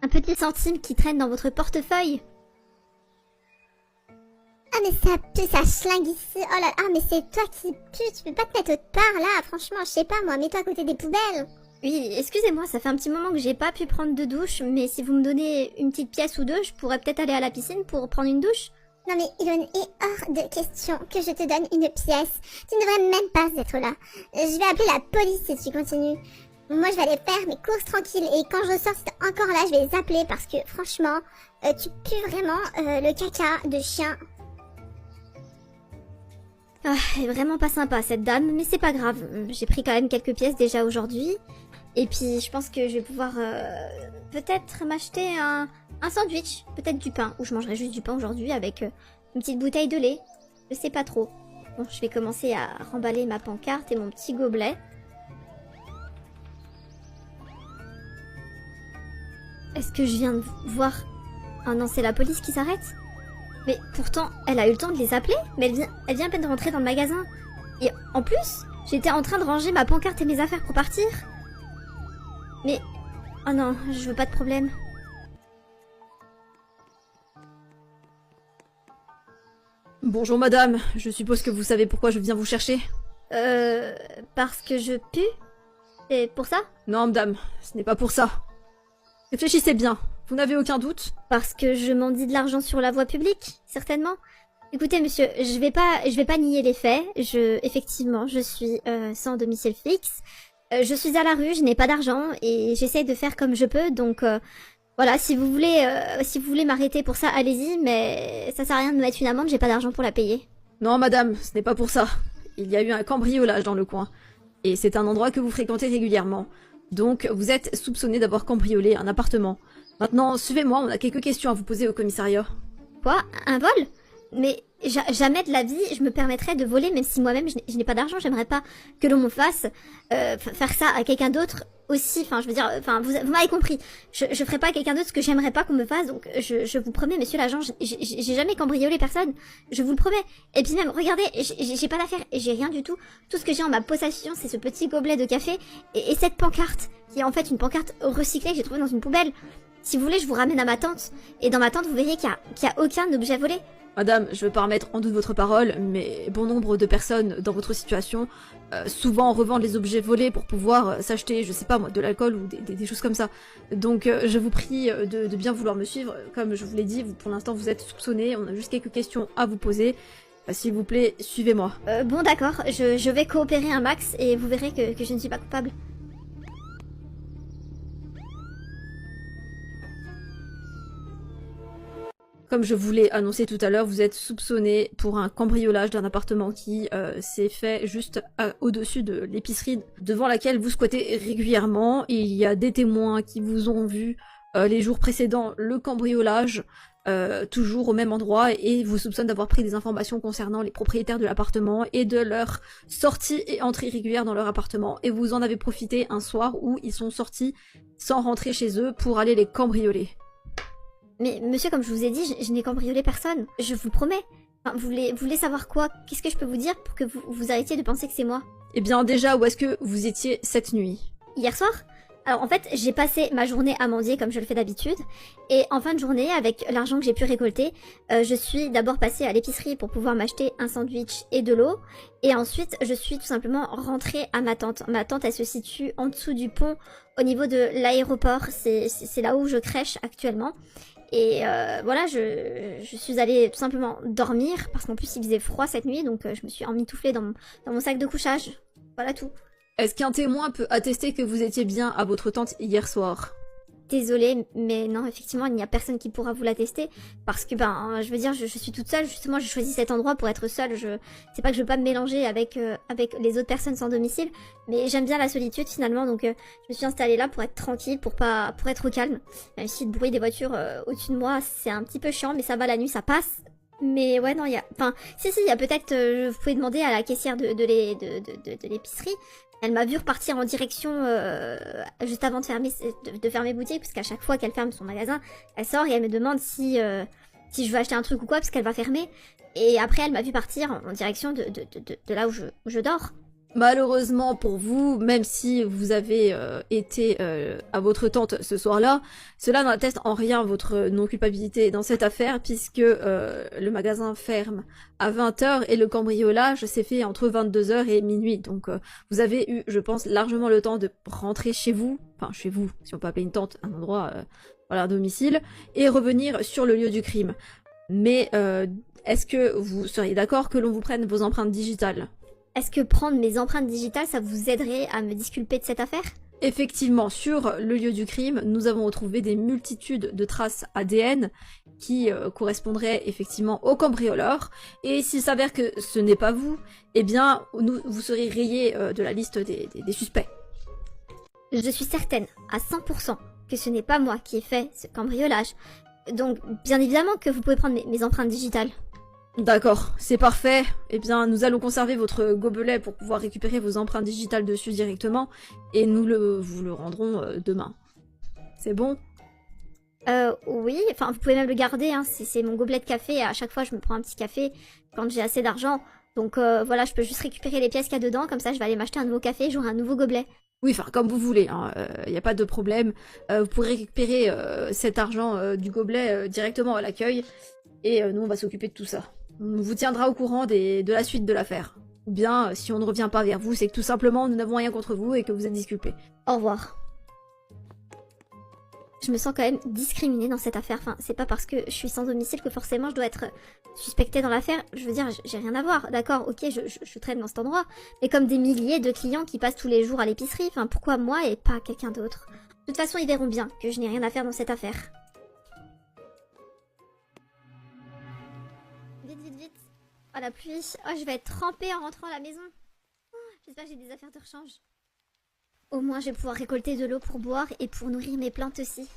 Un petit centime qui traîne dans votre portefeuille. Ah mais ça pue, ça schlingue ici. Oh là là, ah mais c'est toi qui pue, tu peux pas te mettre autre part là. Franchement, je sais pas moi, mets-toi à côté des poubelles. Oui, excusez-moi, ça fait un petit moment que j'ai pas pu prendre de douche, mais si vous me donnez une petite pièce ou deux, je pourrais peut-être aller à la piscine pour prendre une douche. Non mais il est hors de question que je te donne une pièce. Tu ne devrais même pas être là. Je vais appeler la police si tu continues. Moi je vais aller faire mes courses tranquilles et quand je sors si t'es encore là je vais les appeler parce que franchement tu pues vraiment le caca de chien. Ah, elle est vraiment pas sympa cette dame, mais c'est pas grave. J'ai pris quand même quelques pièces déjà aujourd'hui. Et puis je pense que je vais pouvoir peut-être m'acheter un sandwich, peut-être du pain, ou je mangerai juste du pain aujourd'hui avec une petite bouteille de lait. Je sais pas trop. Bon, je vais commencer à remballer ma pancarte et mon petit gobelet. Est-ce que je viens de voir... Ah non, c'est la police qui s'arrête. Mais pourtant, elle a eu le temps de les appeler, mais elle vient à peine de rentrer dans le magasin. Et en plus, j'étais en train de ranger ma pancarte et mes affaires pour partir. Mais... Oh non, je veux pas de problème. Bonjour madame, je suppose que vous savez pourquoi je viens vous chercher. Parce que je pue? C'est pour ça? Non madame, ce n'est pas pour ça. Réfléchissez bien, vous n'avez aucun doute? Parce que je mendie de l'argent sur la voie publique, certainement. Écoutez monsieur, je vais pas nier les faits. Effectivement, je suis sans domicile fixe. Je suis à la rue, je n'ai pas d'argent et j'essaye de faire comme je peux, donc voilà, si vous voulez m'arrêter pour ça, allez-y, mais ça sert à rien de me mettre une amende, j'ai pas d'argent pour la payer. Non madame, ce n'est pas pour ça. Il y a eu un cambriolage dans le coin. Et c'est un endroit que vous fréquentez régulièrement. Donc vous êtes soupçonné d'avoir cambriolé un appartement. Maintenant, suivez-moi, on a quelques questions à vous poser au commissariat. Quoi? Un vol? Mais jamais de la vie je me permettrais de voler, même si moi-même je n'ai pas d'argent. J'aimerais pas que l'on me fasse faire ça à quelqu'un d'autre aussi. Enfin, je veux dire, enfin, vous m'avez compris. Je ferai pas à quelqu'un d'autre ce que j'aimerais pas qu'on me fasse. Donc, je vous promets, monsieur l'agent, j'ai jamais cambriolé personne. Je vous le promets. Et puis même, regardez, j'ai pas d'affaires et j'ai rien du tout. Tout ce que j'ai en ma possession, c'est ce petit gobelet de café et cette pancarte, qui est en fait une pancarte recyclée que j'ai trouvée dans une poubelle. Si vous voulez, je vous ramène à ma tante. Et dans ma tante, vous verrez qu'il y a aucun objet volé. Madame, je veux pas remettre en doute votre parole, mais bon nombre de personnes dans votre situation souvent revendent les objets volés pour pouvoir s'acheter, je sais pas moi, de l'alcool ou des choses comme ça. Donc je vous prie de bien vouloir me suivre. Comme je vous l'ai dit, pour l'instant vous êtes soupçonné, on a juste quelques questions à vous poser. S'il vous plaît, suivez-moi. Bon d'accord, je vais coopérer un max et vous verrez que je ne suis pas coupable. Comme je vous l'ai annoncé tout à l'heure, vous êtes soupçonné pour un cambriolage d'un appartement qui s'est fait juste au-dessus de l'épicerie devant laquelle vous squattez régulièrement. Il y a des témoins qui vous ont vu les jours précédents le cambriolage, toujours au même endroit, et vous soupçonnent d'avoir pris des informations concernant les propriétaires de l'appartement et de leur sortie et entrée régulière dans leur appartement. Et vous en avez profité un soir où ils sont sortis sans rentrer chez eux pour aller les cambrioler. Mais monsieur, comme je vous ai dit, je n'ai cambriolé personne. Je vous le promets. Enfin, vous voulez savoir quoi? Qu'est-ce que je peux vous dire pour que vous arrêtiez de penser que c'est moi? Eh bien déjà, où est-ce que vous étiez cette nuit? Hier soir? Alors en fait, j'ai passé ma journée à mendier comme je le fais d'habitude. Et en fin de journée, avec l'argent que j'ai pu récolter, je suis d'abord passée à l'épicerie pour pouvoir m'acheter un sandwich et de l'eau. Et ensuite, je suis tout simplement rentrée à ma tante. Ma tante, elle se situe en dessous du pont au niveau de l'aéroport. C'est là où je crèche actuellement. Et voilà, je suis allée tout simplement dormir, parce qu'en plus il faisait froid cette nuit, donc je me suis emmitouflée dans mon sac de couchage. Voilà tout. Est-ce qu'un témoin peut attester que vous étiez bien à votre tante hier soir? Désolée, mais non, effectivement, il n'y a personne qui pourra vous l'attester, parce que, je veux dire, je suis toute seule, justement, j'ai choisi cet endroit pour être seule, c'est pas que je veux pas me mélanger avec les autres personnes sans domicile, mais j'aime bien la solitude, finalement, donc je me suis installée là pour être tranquille, pour être au calme, même si le bruit des voitures au-dessus de moi, c'est un petit peu chiant, mais ça va, la nuit, ça passe. Mais ouais, non, il y a... Enfin, si, il y a peut-être... vous pouvez demander à la caissière de l'épicerie. Elle m'a vu repartir en direction juste avant de fermer boutique, parce qu'à chaque fois qu'elle ferme son magasin, elle sort et elle me demande si je veux acheter un truc ou quoi, parce qu'elle va fermer. Et après, elle m'a vu partir en direction de là où je dors. Malheureusement pour vous, même si vous avez été à votre tante ce soir-là, cela n'atteste en rien votre non-culpabilité dans cette affaire, puisque le magasin ferme à 20h et le cambriolage s'est fait entre 22h et minuit. Donc vous avez eu, je pense, largement le temps de rentrer chez vous, enfin chez vous, si on peut appeler une tente, un endroit, voilà, un domicile, et revenir sur le lieu du crime. Mais est-ce que vous seriez d'accord que l'on vous prenne vos empreintes digitales ? Est-ce que prendre mes empreintes digitales, ça vous aiderait à me disculper de cette affaire? Effectivement, sur le lieu du crime, nous avons retrouvé des multitudes de traces ADN qui correspondraient effectivement au cambrioleur. Et s'il s'avère que ce n'est pas vous, eh bien, vous serez rayé de la liste des suspects. Je suis certaine, à 100%, que ce n'est pas moi qui ai fait ce cambriolage. Donc, bien évidemment que vous pouvez prendre mes empreintes digitales. D'accord, c'est parfait. Eh bien, nous allons conserver votre gobelet pour pouvoir récupérer vos empreintes digitales dessus directement, et vous le rendrons demain. C'est bon? Oui, enfin, vous pouvez même le garder, hein. C'est mon gobelet de café, à chaque fois je me prends un petit café quand j'ai assez d'argent. Donc voilà, je peux juste récupérer les pièces qu'il y a dedans, comme ça je vais aller m'acheter un nouveau café et j'aurai un nouveau gobelet. Oui, enfin, comme vous voulez, hein, y a pas de problème. Vous pourrez récupérer cet argent du gobelet directement à l'accueil, et nous on va s'occuper de tout ça. On vous tiendra au courant de la suite de l'affaire. Ou bien, si on ne revient pas vers vous, c'est que tout simplement nous n'avons rien contre vous et que vous êtes disculpés. Au revoir. Je me sens quand même discriminée dans cette affaire. Enfin, c'est pas parce que je suis sans domicile que forcément je dois être suspectée dans l'affaire. Je veux dire, j'ai rien à voir. D'accord, ok, je traîne dans cet endroit. Mais comme des milliers de clients qui passent tous les jours à l'épicerie, enfin, pourquoi moi et pas quelqu'un d'autre? De toute façon, ils verront bien que je n'ai rien à faire dans cette affaire. Vite, vite, vite. Oh, la pluie. Oh, je vais être trempée en rentrant à la maison. Oh, j'espère que j'ai des affaires de rechange. Au moins, je vais pouvoir récolter de l'eau pour boire et pour nourrir mes plantes aussi.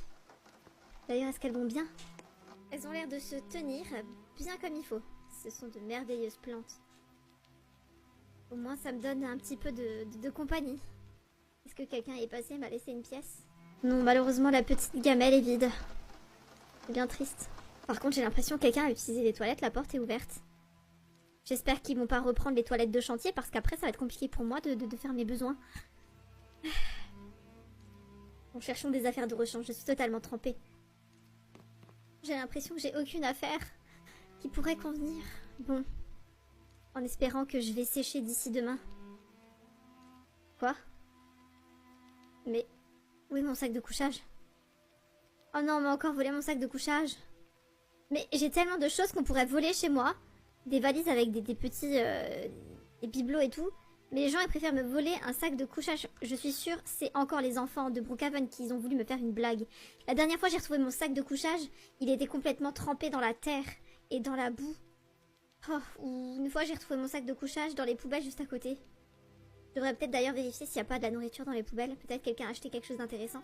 D'ailleurs, est-ce qu'elles vont bien? Elles ont l'air de se tenir bien comme il faut. Ce sont de merveilleuses plantes. Au moins, ça me donne un petit peu de compagnie. Est-ce que quelqu'un est passé et m'a laissé une pièce? Non, malheureusement, la petite gamelle est vide. C'est bien triste. Par contre, j'ai l'impression que quelqu'un a utilisé les toilettes, la porte est ouverte. J'espère qu'ils vont pas reprendre les toilettes de chantier parce qu'après, ça va être compliqué pour moi de faire mes besoins. Bon, cherchons des affaires de rechange, je suis totalement trempée. J'ai l'impression que j'ai aucune affaire qui pourrait convenir. Bon, en espérant que je vais sécher d'ici demain. Quoi? Mais où est mon sac de couchage? Oh non, on m'a encore volé mon sac de couchage. Mais j'ai tellement de choses qu'on pourrait voler chez moi. Des valises avec des petits des bibelots et tout. Mais les gens, ils préfèrent me voler un sac de couchage. Je suis sûre, c'est encore les enfants de Brookhaven qui ont voulu me faire une blague. La dernière fois, j'ai retrouvé mon sac de couchage. Il était complètement trempé dans la terre et dans la boue. Oh, ou une fois, j'ai retrouvé mon sac de couchage dans les poubelles juste à côté. Je devrais peut-être d'ailleurs vérifier s'il n'y a pas de la nourriture dans les poubelles. Peut-être quelqu'un a acheté quelque chose d'intéressant.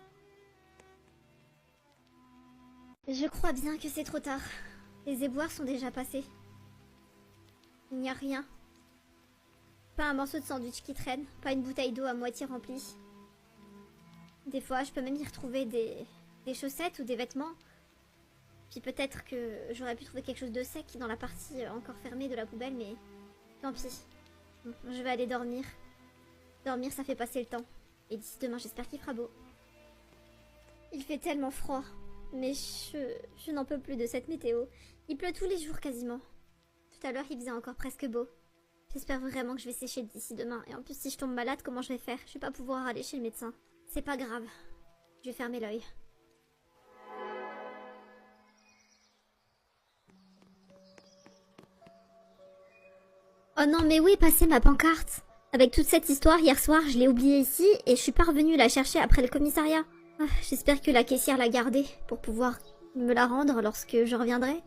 Je crois bien que c'est trop tard. Les éboueurs sont déjà passés. Il n'y a rien. Pas un morceau de sandwich qui traîne, pas une bouteille d'eau à moitié remplie. Des fois, je peux même y retrouver des chaussettes ou des vêtements. Puis peut-être que j'aurais pu trouver quelque chose de sec dans la partie encore fermée de la poubelle, mais tant pis. Bon, je vais aller dormir. Dormir, ça fait passer le temps. Et d'ici demain, j'espère qu'il fera beau. Il fait tellement froid, mais je n'en peux plus de cette météo. Il pleut tous les jours quasiment. Tout à l'heure, il faisait encore presque beau. J'espère vraiment que je vais sécher d'ici demain. Et en plus, si je tombe malade, comment je vais faire? Je vais pas pouvoir aller chez le médecin. C'est pas grave. Je vais fermer l'œil. Oh non, mais oui, passez ma pancarte. Avec toute cette histoire, hier soir, je l'ai oubliée ici et je suis pas revenue la chercher après le commissariat. Ah, j'espère que la caissière l'a gardée pour pouvoir me la rendre lorsque je reviendrai.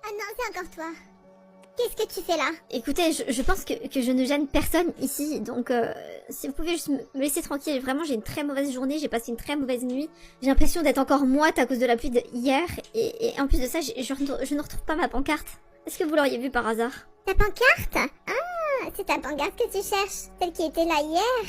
Ah non, c'est encore toi. Qu'est-ce que tu fais là? Écoutez, je pense que je ne gêne personne ici, donc si vous pouvez juste me laisser tranquille. Vraiment, j'ai une très mauvaise journée, j'ai passé une très mauvaise nuit. J'ai l'impression d'être encore moite à cause de la pluie de hier, et en plus de ça, je ne retrouve pas ma pancarte. Est-ce que vous l'auriez vue par hasard? Ta pancarte? Ah, c'est ta pancarte que tu cherches, celle qui était là hier.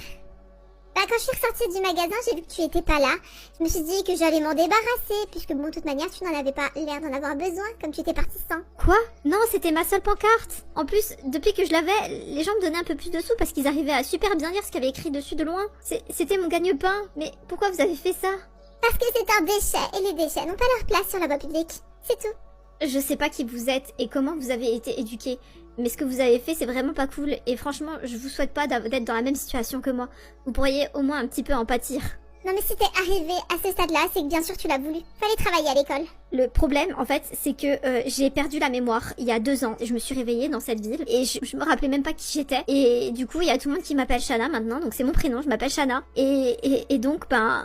Bah, quand je suis ressortie du magasin, j'ai vu que tu étais pas là. Je me suis dit que j'allais m'en débarrasser, puisque bon, de toute manière, tu n'en avais pas l'air d'en avoir besoin, comme tu étais partie sans. Quoi? Non, c'était ma seule pancarte. En plus, depuis que je l'avais, les gens me donnaient un peu plus de sous parce qu'ils arrivaient à super bien lire ce qu'il y avait écrit dessus de loin. C'était mon gagne-pain. Mais pourquoi vous avez fait ça? Parce que c'est un déchet, et les déchets n'ont pas leur place sur la voie publique. C'est tout. Je sais pas qui vous êtes et comment vous avez été éduqués, mais ce que vous avez fait, c'est vraiment pas cool. Et franchement, je vous souhaite pas d'être dans la même situation que moi. Vous pourriez au moins un petit peu en pâtir. Non mais si t'es arrivé à ce stade-là, c'est que bien sûr tu l'as voulu. Fallait travailler à l'école. Le problème, en fait, c'est que j'ai perdu la mémoire il y a 2 ans. Et je me suis réveillée dans cette ville et je me rappelais même pas qui j'étais. Et du coup, il y a tout le monde qui m'appelle Shanna maintenant, donc c'est mon prénom, je m'appelle Shanna. Et donc, ben...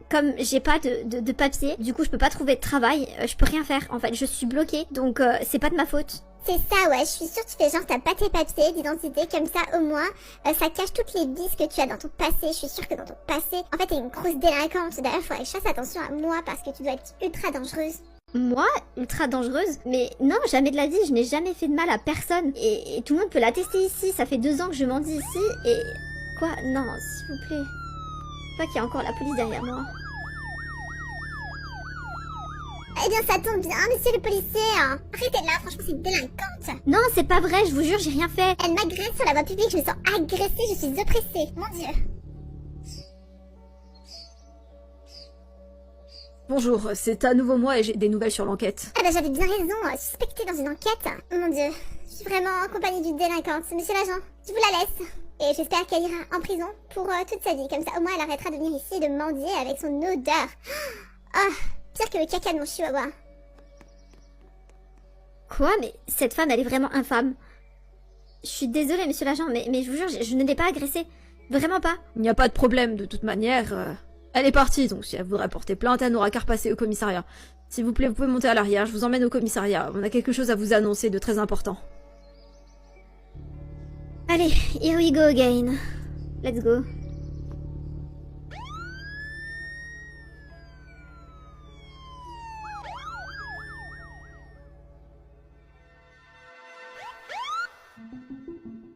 Comme j'ai pas de papier, du coup je peux pas trouver de travail, je peux rien faire en fait, je suis bloquée, donc c'est pas de ma faute. C'est ça, ouais, je suis sûre que tu fais genre t'as pas tes papiers d'identité, comme ça au moins, ça cache toutes les vices que tu as dans ton passé. Je suis sûre que dans ton passé, en fait t'es une grosse délinquante. D'ailleurs, faudrait que je fasse attention à moi parce que tu dois être ultra dangereuse. Moi, ultra dangereuse? Mais non, jamais de la vie, je n'ai jamais fait de mal à personne. Et tout le monde peut l'attester ici, ça fait 2 ans que je mendie ici, et... Quoi? Non, s'il vous plaît. Pas qu'il y a encore la police derrière moi. Eh bien, ça tombe bien, monsieur le policier. Hein. Arrêtez là, franchement, c'est une délinquante. Non, c'est pas vrai, je vous jure, j'ai rien fait. Elle m'agresse sur la voie publique, je me sens agressée, je suis oppressée. Mon Dieu. Bonjour, c'est à nouveau moi et j'ai des nouvelles sur l'enquête. Ah bah j'avais bien raison, suspectée dans une enquête. Mon Dieu, je suis vraiment en compagnie d'une délinquante. Monsieur l'agent, je vous la laisse. Et j'espère qu'elle ira en prison pour toute sa vie. Comme ça, au moins, elle arrêtera de venir ici et de mendier avec son odeur. Ah, pire que le caca de mon chihuahua. Quoi? Mais cette femme, elle est vraiment infâme. Je suis désolée, monsieur l'agent, mais je vous jure, je ne l'ai pas agressée. Vraiment pas. Il n'y a pas de problème, de toute manière. Elle est partie, donc si elle voudrait porter plainte, elle n'aura qu'à repasser au commissariat. S'il vous plaît, vous pouvez monter à l'arrière, je vous emmène au commissariat. On a quelque chose à vous annoncer de très important. Allez, here we go again. Let's go.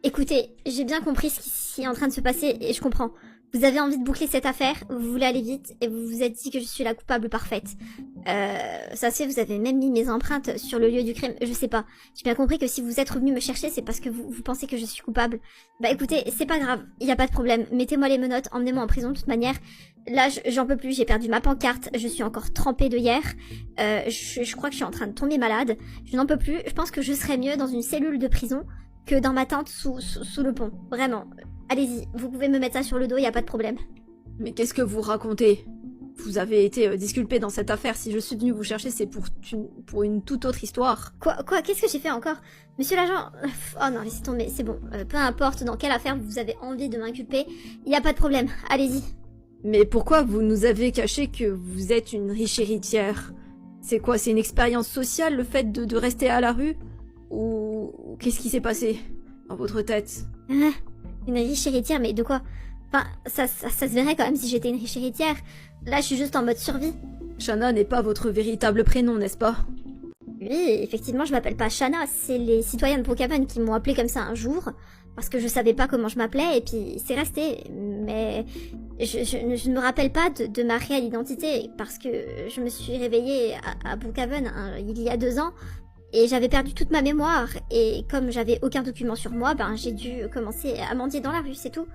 Écoutez, j'ai bien compris ce qui est en train de se passer et je comprends. Vous avez envie de boucler cette affaire, vous voulez aller vite et vous vous êtes dit que je suis la coupable parfaite. Ça se fait, vous avez même mis mes empreintes sur le lieu du crime, je sais pas. J'ai bien compris que si vous êtes revenu me chercher, c'est parce que vous pensez que je suis coupable. Bah écoutez, c'est pas grave, y a pas de problème. Mettez-moi les menottes, emmenez-moi en prison de toute manière. Là, j'en peux plus, j'ai perdu ma pancarte, je suis encore trempée de hier. Je crois que je suis en train de tomber malade. Je n'en peux plus, je pense que je serais mieux dans une cellule de prison que dans ma tente sous le pont. Vraiment. Allez-y, vous pouvez me mettre ça sur le dos, y a pas de problème. Mais qu'est-ce que vous racontez? Vous avez été disculpé dans cette affaire. Si je suis venue vous chercher, c'est pour une toute autre histoire. Quoi? Qu'est-ce que j'ai fait encore? Monsieur l'agent... Oh non, laissez tomber, c'est bon. Peu importe dans quelle affaire vous avez envie de m'inculper, y a pas de problème. Allez-y. Mais pourquoi vous nous avez caché que vous êtes une riche héritière? C'est quoi? C'est une expérience sociale, le fait de rester à la rue? Ou qu'est-ce qui s'est passé dans votre tête? Une riche héritière, mais de quoi? Enfin, ça se verrait quand même si j'étais une riche héritière. Là, je suis juste en mode survie. Shanna n'est pas votre véritable prénom, n'est-ce pas? Oui, effectivement, je m'appelle pas Shanna. C'est les citoyens de Brookhaven qui m'ont appelé comme ça un jour. Parce que je savais pas comment je m'appelais, et puis c'est resté. Mais je ne me rappelle pas de ma réelle identité. Parce que je me suis réveillée à Brookhaven il y a 2 ans. Et j'avais perdu toute ma mémoire, et comme j'avais aucun document sur moi, ben j'ai dû commencer à mendier dans la rue, c'est tout.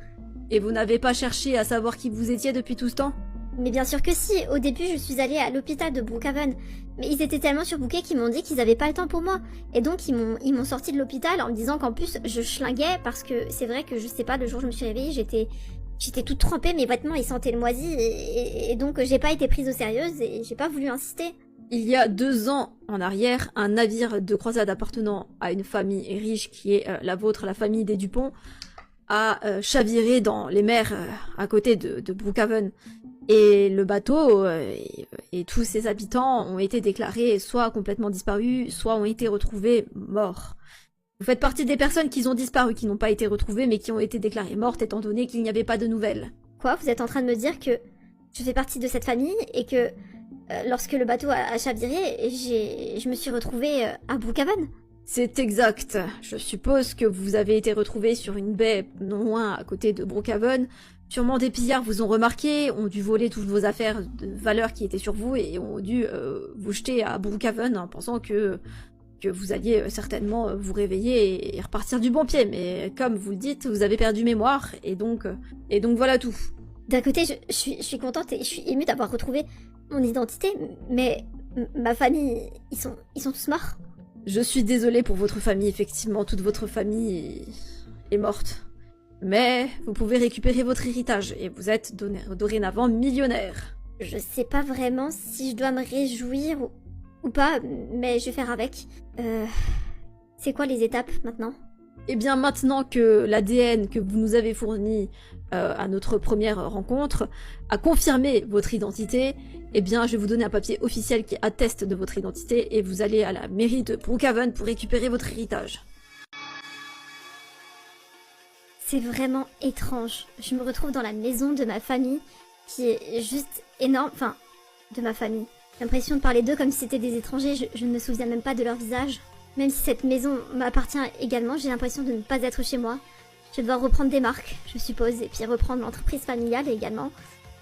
Et vous n'avez pas cherché à savoir qui vous étiez depuis tout ce temps? Mais bien sûr que si, au début je suis allée à l'hôpital de Brookhaven, mais ils étaient tellement surbookés qu'ils m'ont dit qu'ils avaient pas le temps pour moi. Et donc ils m'ont sorti de l'hôpital en me disant qu'en plus je schlinguais, parce que c'est vrai que je sais pas, le jour où je me suis réveillée, j'étais toute trempée, mes vêtements ils sentaient le moisi, et donc j'ai pas été prise au sérieux et j'ai pas voulu insister. Il y a 2 ans en arrière, un navire de croisade appartenant à une famille riche qui est la vôtre, la famille des Dupont, a chaviré dans les mers à côté de Brookhaven. Et le bateau et tous ses habitants ont été déclarés soit complètement disparus, soit ont été retrouvés morts. Vous faites partie des personnes qui ont disparu, qui n'ont pas été retrouvées, mais qui ont été déclarées mortes étant donné qu'il n'y avait pas de nouvelles. Quoi? Vous êtes en train de me dire que je fais partie de cette famille et que... lorsque le bateau a chaviré, je me suis retrouvée à Brookhaven. C'est exact. Je suppose que vous avez été retrouvé sur une baie non loin à côté de Brookhaven, Sûrement des pillards vous ont remarqué, ont dû voler toutes vos affaires de valeur qui étaient sur vous et ont dû vous jeter à Brookhaven en pensant que vous alliez certainement vous réveiller et repartir du bon pied. Mais comme vous le dites, vous avez perdu mémoire et donc voilà tout. D'un côté, je suis contente et je suis émue d'avoir retrouvé mon identité, mais ma famille, ils sont tous morts. Je suis désolée pour votre famille, effectivement, toute votre famille est morte. Mais vous pouvez récupérer votre héritage et vous êtes dorénavant millionnaire. Je sais pas vraiment si je dois me réjouir ou pas, mais je vais faire avec. C'est quoi les étapes maintenant? Eh bien, maintenant que l'ADN que vous nous avez fourni à notre première rencontre a confirmé votre identité, eh bien, je vais vous donner un papier officiel qui atteste de votre identité et vous allez à la mairie de Brookhaven pour récupérer votre héritage. C'est vraiment étrange. Je me retrouve dans la maison de ma famille, qui est juste énorme. Enfin, de ma famille. J'ai l'impression de parler d'eux comme si c'était des étrangers. Je ne me souviens même pas de leur visage. Même si cette maison m'appartient également, j'ai l'impression de ne pas être chez moi. Je vais devoir reprendre des marques, je suppose, et puis reprendre l'entreprise familiale également.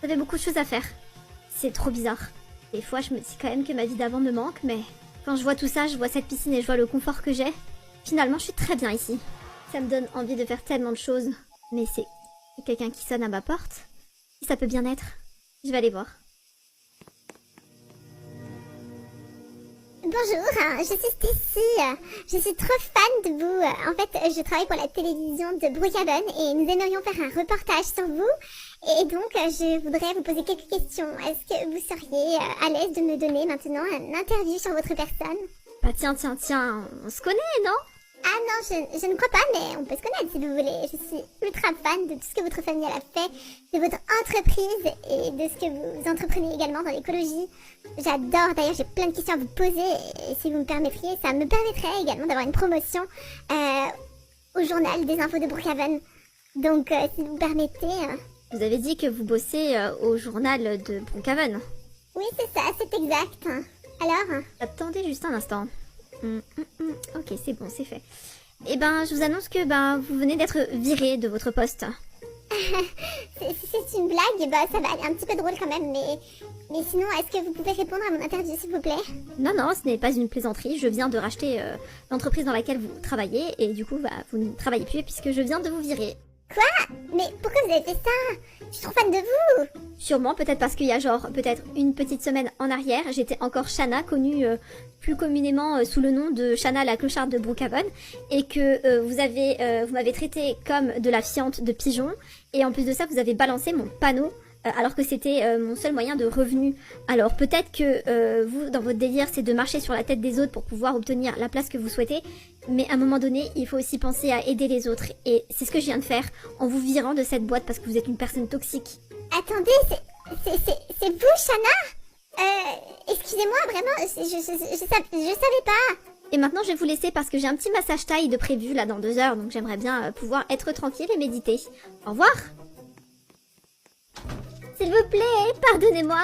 Ça fait beaucoup de choses à faire. C'est trop bizarre. Des fois, je me dis quand même que ma vie d'avant me manque, mais quand je vois tout ça, je vois cette piscine et je vois le confort que j'ai. Finalement, je suis très bien ici. Ça me donne envie de faire tellement de choses. Mais c'est quelqu'un qui sonne à ma porte. Si ça peut bien être. Je vais aller voir. Bonjour, je suis Stacy. Je suis trop fan de vous. En fait, je travaille pour la télévision de Brookhaven et nous aimerions faire un reportage sur vous. Et donc, je voudrais vous poser quelques questions. Est-ce que vous seriez à l'aise de me donner maintenant un interview sur votre personne? Bah tiens, on se connaît, non? Ah non, je ne crois pas, mais on peut se connaître si vous voulez. Je suis ultra fan de tout ce que votre famille a fait, de votre entreprise et de ce que vous entreprenez également dans l'écologie. J'adore, d'ailleurs j'ai plein de questions à vous poser et si vous me permettriez, ça me permettrait également d'avoir une promotion au journal des infos de Brookhaven. Donc si vous permettez... Vous avez dit que vous bossez au journal de Brookhaven. Oui c'est ça, c'est exact. Alors Attendez juste un instant. Ok, c'est bon, c'est fait. Eh ben, je vous annonce que vous venez d'être viré de votre poste. C'est une blague, bah ça va aller un petit peu drôle quand même, mais sinon, est-ce que vous pouvez répondre à mon interview s'il vous plaît? Non, ce n'est pas une plaisanterie. Je viens de racheter l'entreprise dans laquelle vous travaillez et du coup, vous ne travaillez plus puisque je viens de vous virer. Quoi? Mais pourquoi vous avez fait ça? Je suis trop fan de vous! Sûrement, peut-être parce qu'il y a peut-être une petite semaine en arrière, j'étais encore Shanna, connue plus communément sous le nom de Shanna la clocharde de Brookhaven, et que vous m'avez traité comme de la fiente de pigeon, et en plus de ça, vous avez balancé mon panneau, alors que c'était mon seul moyen de revenu. Alors peut-être que vous, dans votre délire, c'est de marcher sur la tête des autres pour pouvoir obtenir la place que vous souhaitez, mais à un moment donné, il faut aussi penser à aider les autres, et c'est ce que je viens de faire en vous virant de cette boîte parce que vous êtes une personne toxique. Attendez, c'est vous, Shanna? Excusez-moi, vraiment, je savais pas. Et maintenant, je vais vous laisser parce que j'ai un petit massage taille de prévu là dans 2 heures, donc j'aimerais bien pouvoir être tranquille et méditer. Au revoir! S'il vous plaît, pardonnez-moi!